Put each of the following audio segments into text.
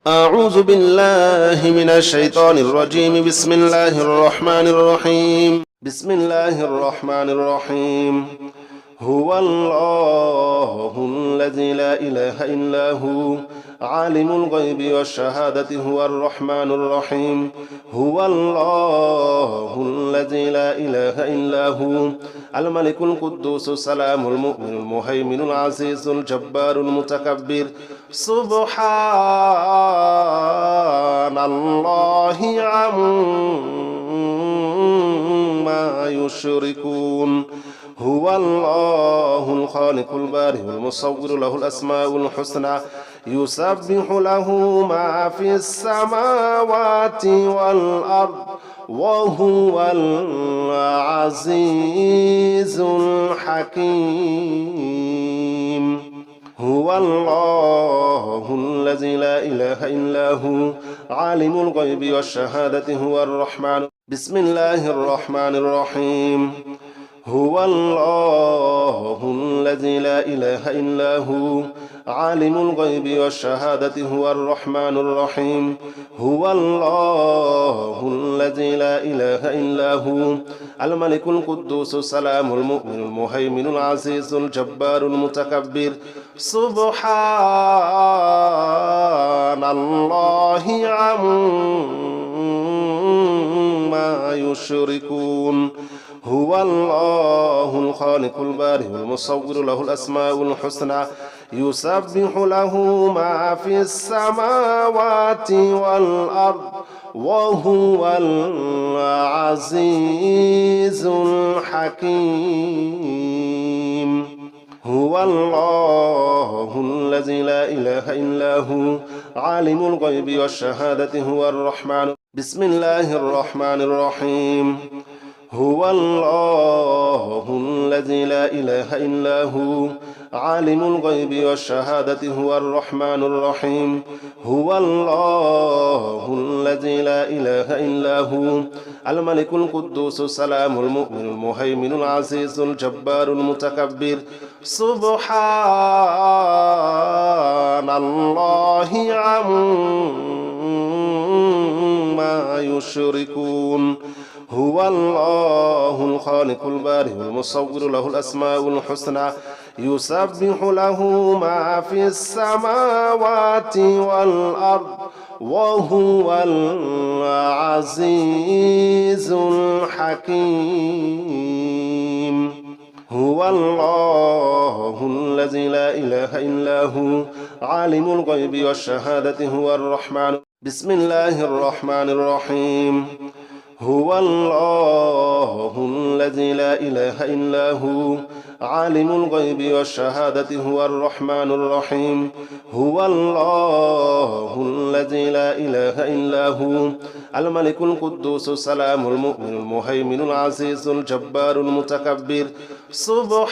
أعوذ بالله من الشيطان الرجيم. بسم الله الرحمن الرحيم. بسم الله الرحمن الرحيم. هو الله الذي لا إله إلا هو عالم الغيب والشهادة هو الرحمن الرحيم. هو الله الذي لا إله إلا هو الملك القدوس السلام المؤمن المهيمن العزيز الجبار المتكبر. سبحان الله عما يشركون. هو الله الخالق البارئ المصور له الأسماء الحسنى يسبح له ما في السماوات والأرض وهو العزيز الحكيم. هو الله الذي لا إله إلا هو عالم الغيب والشهادة هو الرحمن. بسم الله الرحمن الرحيم. هو الله الذي لا إله إلا هو عالم الغيب والشهادة هو الرحمن الرحيم. هو الله الذي لا إله إلا هو الملك القدوس السلام المؤمن المهيمن العزيز الجبار المتكبر. سبحان الله عما يشركون. هو الله الخالق البارئ المصور له الأسماء الحسنى يسبح له ما في السماوات والأرض وهو العزيز الحكيم. هو الله الذي لا إله إلا هو عالم الغيب والشهادة هو الرحمن. بسم الله الرحمن الرحيم. هو الله الذي لا إله إلا هو عالم الغيب والشهادة هو الرحمن الرحيم. هو الله الذي لا إله إلا هو الملك القدوس السلام المؤمن المهيمن العزيز الجبار المتكبر. سبحان الله عما يشركون. هو الله الخالق البارئ المصور له الأسماء الحسنى يسبح له ما في السماوات والأرض وهو العزيز الحكيم. هو الله الذي لا إله إلا هو عالم الغيب والشهادة هو الرحمن. بسم الله الرحمن الرحيم. هو الله الذي لا إله إلا هو عالم الغيب والشهادة هو الرحمن الرحيم. هو الله الذي لا إله إلا هو الملك القدوس السلام المؤمن المهيمن العزيز الجبار المتكبر. سبحان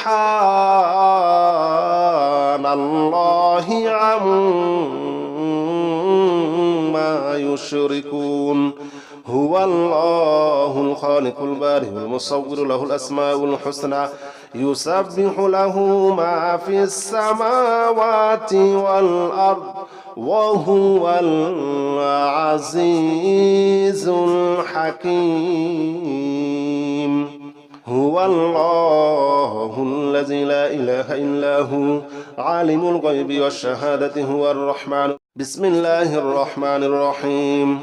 الله عما يشركون. هو الله الخالق البارئ المصور له الأسماء الحسنى يسبح له ما في السماوات والأرض وهو العزيز الحكيم. هو الله الذي لا إله إلا هو عالم الغيب والشهادة هو الرحمن. بسم الله الرحمن الرحيم.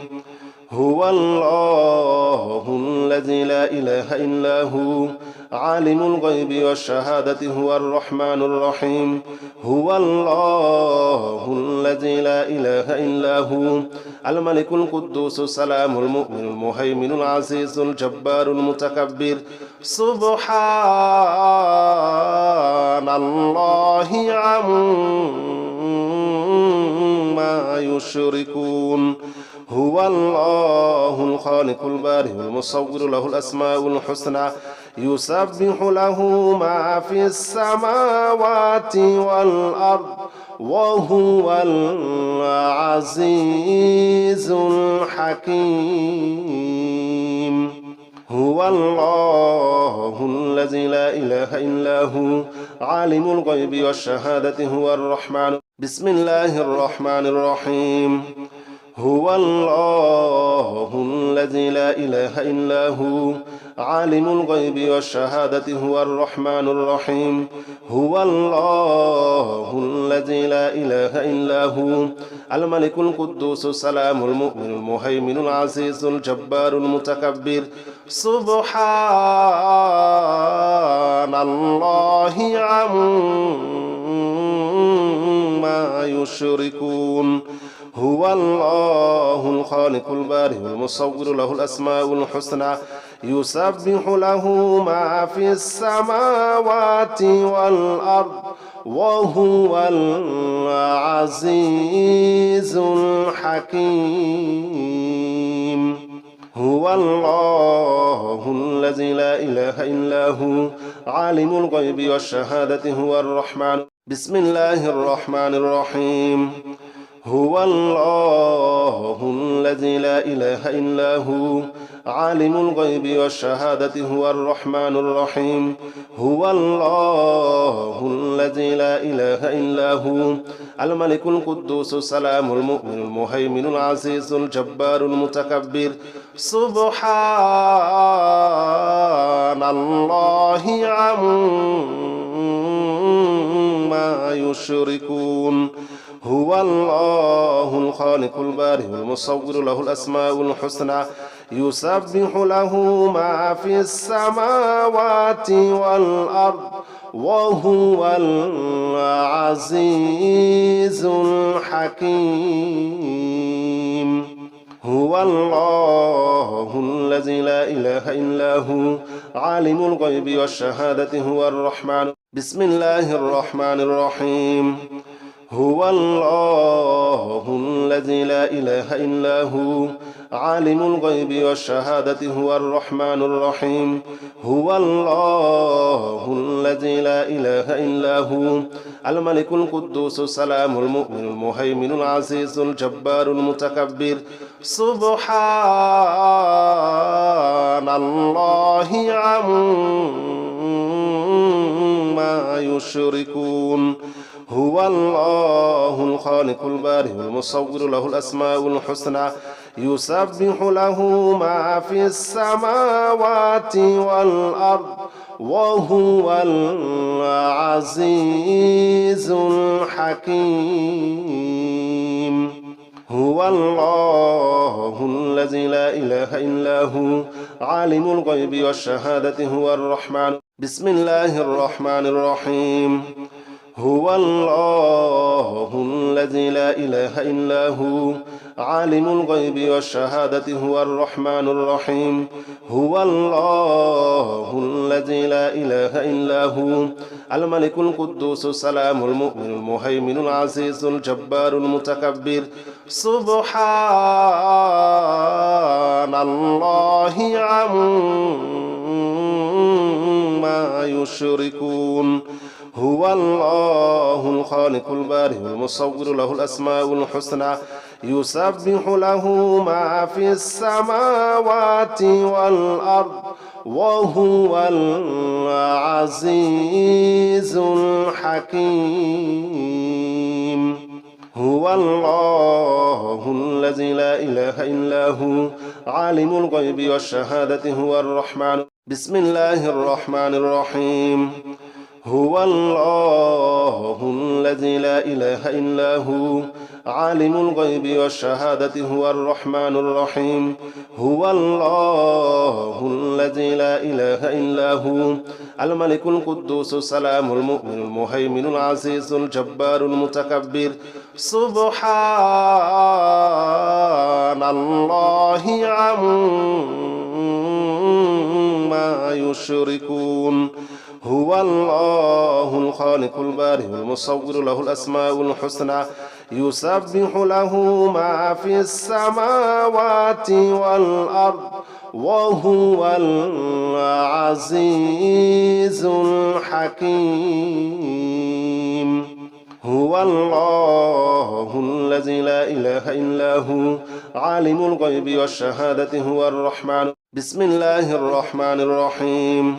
هو الله الذي لا إله إلا هو عالم الغيب والشهادة هو الرحمن الرحيم. هو الله الذي لا إله إلا هو الملك القدوس السلام المؤمن المهيمن العزيز الجبار المتكبر. سبحان الله عما يشركون. هو الله الخالق البارئ المصور له الأسماء الحسنى يسبح له ما في السماوات والأرض وهو العزيز الحكيم. هو الله الذي لا إله إلا هو عالم الغيب والشهادة هو الرحمن. بسم الله الرحمن الرحيم. هو الله الذي لا إله إلا هو عالم الغيب والشهادة هو الرحمن الرحيم هو الله الذي لا إله إلا هو الملك القدوس السلام المؤمن المهيمن العزيز الجبار المتكبر سبحان الله عما يشركون هو الله الخالق البارئ المصور له الأسماء الحسنى يسبح له ما في السماوات والأرض وهو العزيز الحكيم هو الله الذي لا إله إلا هو عالم الغيب والشهادة هو الرحمن بسم الله الرحمن الرحيم هو الله الذي لا إله إلا هو عالم الغيب والشهادة هو الرحمن الرحيم هو الله الذي لا إله إلا هو الملك القدوس السلام المؤمن المهيمن العزيز الجبار المتكبر سبحان الله عما يشركون هو الله الخالق البارئ المصور له الأسماء الحسنى يسبح له ما في السماوات والأرض وهو العزيز الحكيم هو الله الذي لا إله إلا هو عالم الغيب والشهادة هو الرحمن بسم الله الرحمن الرحيم هو الله الذي لا إله إلا هو عالم الغيب والشهادة هو الرحمن الرحيم هو الله الذي لا إله إلا هو الملك القدوس السلام المؤمن المهيمن العزيز الجبار المتكبر سبحان الله عما يشركون هو الله الخالق البارئ المصور له الأسماء الحسنى يسبح له ما في السماوات والأرض وهو العزيز الحكيم هو الله الذي لا إله إلا هو عالم الغيب والشهادة هو الرحمن بسم الله الرحمن الرحيم هو الله الذي لا إله إلا هو عالم الغيب والشهادة هو الرحمن الرحيم هو الله الذي لا إله إلا هو الملك القدوس السلام المؤمن المهيمن العزيز الجبار المتكبر سبحان الله عما يشركون هو الله الخالق البارئ المصور له الأسماء الحسنى يسبح له ما في السماوات والأرض وهو العزيز الحكيم هو الله الذي لا إله إلا هو عالم الغيب والشهادة هو الرحمن بسم الله الرحمن الرحيم هو الله الذي لا إله إلا هو عالم الغيب والشهادة هو الرحمن الرحيم هو الله الذي لا إله إلا هو الملك القدوس السلام المؤمن المهيمن العزيز الجبار المتكبر سبحان الله عما يشركون هو الله الخالق البارئ المصور له الأسماء الحسنى يسبح له ما في السماوات والأرض وهو العزيز الحكيم هو الله الذي لا إله إلا هو عالم الغيب والشهادة هو الرحمن بسم الله الرحمن الرحيم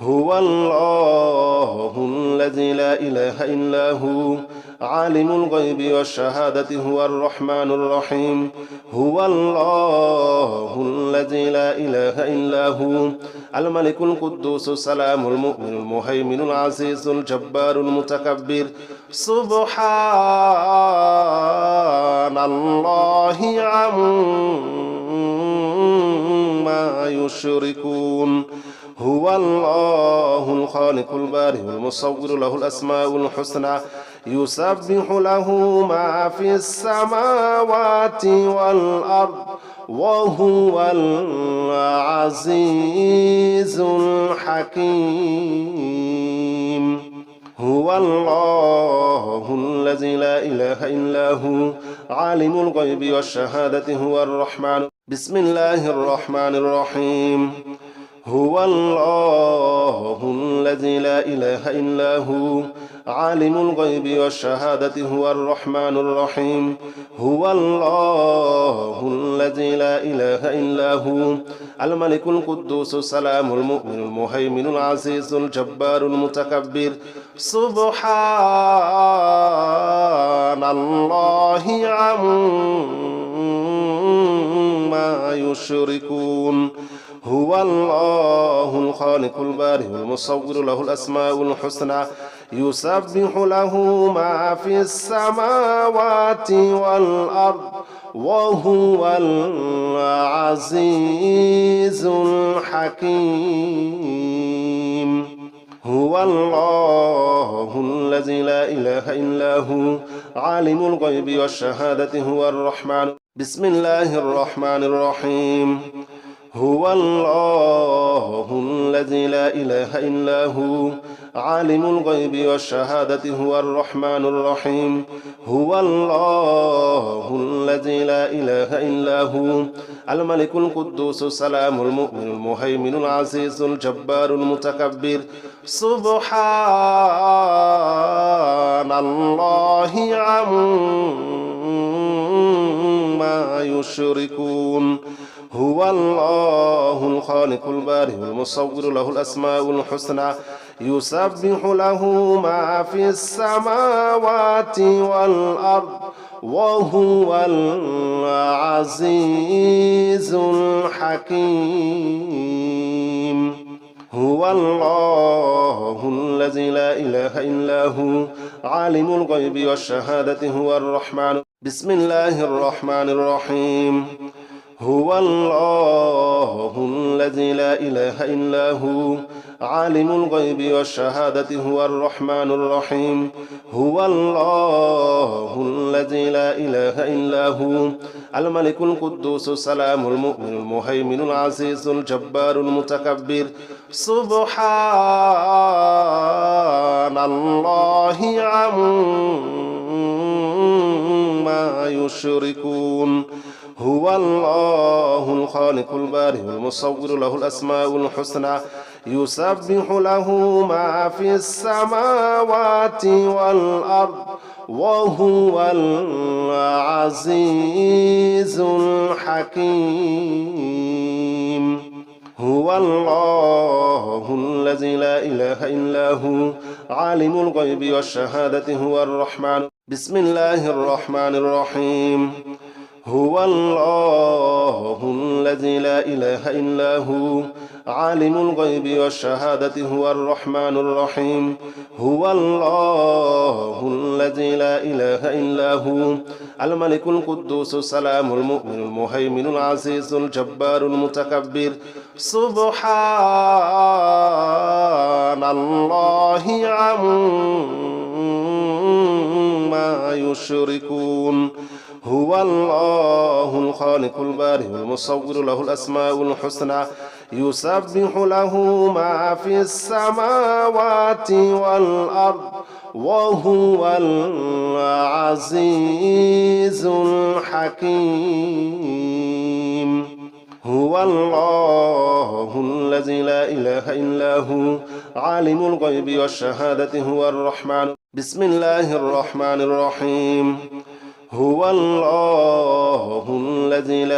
هو الله الذي لا إله إلا هو عالم الغيب والشهادة هو الرحمن الرحيم هو الله الذي لا إله إلا هو الملك القدوس السلام المؤمن المهيمن العزيز الجبار المتكبر سبحان الله عما يشركون هو الله الخالق البارئ المصور له الأسماء الحسنى يسبح له ما في السماوات والأرض وهو العزيز الحكيم هو الله الذي لا إله إلا هو عالم الغيب والشهادة هو الرحمن بسم الله الرحمن الرحيم هو الله الذي لا إله إلا هو عالم الغيب والشهادة هو الرحمن الرحيم هو الله الذي لا إله إلا هو الملك القدوس السلام المؤمن المهيمن العزيز الجبار المتكبر سبحان الله عما يشركون هو الله الخالق البارئ المصور له الأسماء الحسنى يسبح له ما في السماوات والأرض وهو العزيز الحكيم هو الله الذي لا إله إلا هو عالم الغيب والشهادة هو الرحمن بسم الله الرحمن الرحيم هو الله الذي لا إله إلا هو عالم الغيب والشهادة هو الرحمن الرحيم هو الله الذي لا إله إلا هو الملك القدوس السلام المؤمن المهيمن العزيز الجبار المتكبر سبحان الله عما يشركون هو الله الخالق البارئ المصور له الأسماء الحسنى يسبح له ما في السماوات والأرض وهو العزيز الحكيم هو الله الذي لا إله إلا هو عالم الغيب والشهادة هو الرحمن بسم الله الرحمن الرحيم هو الله الذي لا إله إلا هو عالم الغيب والشهادة هو الرحمن الرحيم هو الله الذي لا إله إلا هو الملك القدوس السلام المؤمن المهيمن العزيز الجبار المتكبر سبحان الله عما يشركون هو الله الخالق البارئ المصور له الأسماء الحسنى يسبح له ما في السماوات والأرض وهو العزيز الحكيم هو الله الذي لا إله إلا هو عالم الغيب والشهادة هو الرحمن بسم الله الرحمن الرحيم هو الله الذي لا إله إلا هو عالم الغيب والشهادة هو الرحمن الرحيم هو الله الذي لا إله إلا هو الملك القدوس السلام المؤمن المهيمن العزيز الجبار المتكبر سبحان الله عما يشركون هو الله الخالق البارئ المصور له الأسماء الحسنى يسبح له ما في السماوات والأرض وهو العزيز الحكيم هو الله الذي لا إله إلا هو عالم الغيب والشهادة هو الرحمن بسم الله الرحمن الرحيم هو الله الذي لا